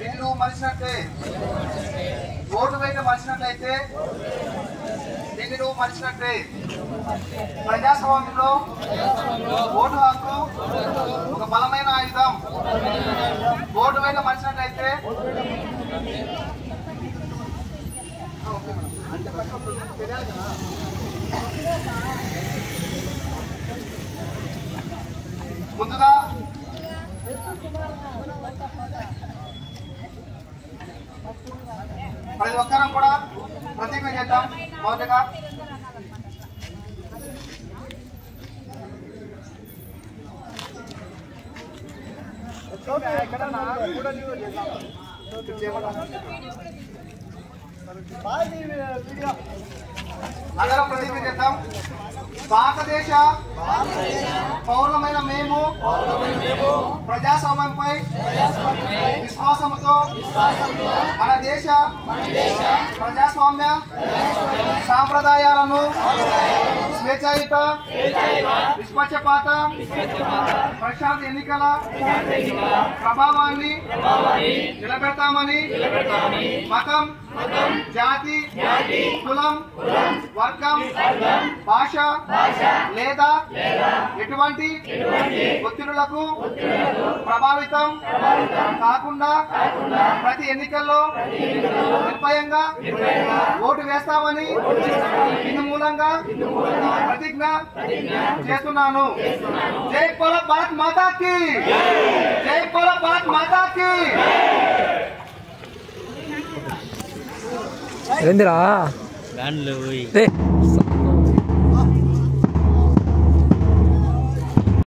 ఇది నువ్వు మలిచినట్లే ఓటు వేయడం మలిచినట్లయితే దీన్ని నువ్వు మలిచినట్లే. ప్రజాస్వామ్యంలో ఓటు హక్కు ఒక బలమైన ఆయుధం. ఓటు వేయడం మలిచినట్లయితే ముందుగా ప్రతి ఒక్కరం కూడా ప్రతిజ్ఞ చేద్దాం. మొదటగా అందరం ప్రతిజ్ఞ చేద్దాం. భారతదేశ పౌరులమైన మేము ప్రజాస్వామ్యంపై విశ్వాసంతో మన దేశ ప్రజాస్వామ్య సాంప్రదాయాలను స్వేచ్ఛాయుత నిష్పక్షపాత ప్రశాంత ఎన్నికల ప్రభావాన్ని నిలబెడతామని మతం, జాతి, కులం, వర్గం, భాష లేదా ఎటువంటి ఒత్తిడులకు ప్రభావితం కాకుండా ప్రతి ఎన్నికల్లో నిర్భయంగా ఓటు వేస్తామని ఇందు మూలంగా ప్రతిజ్ఞ చేస్తున్నాను. జై భారత్ మాతాకి, జై భారత్ మాతాకి. ఏందిరా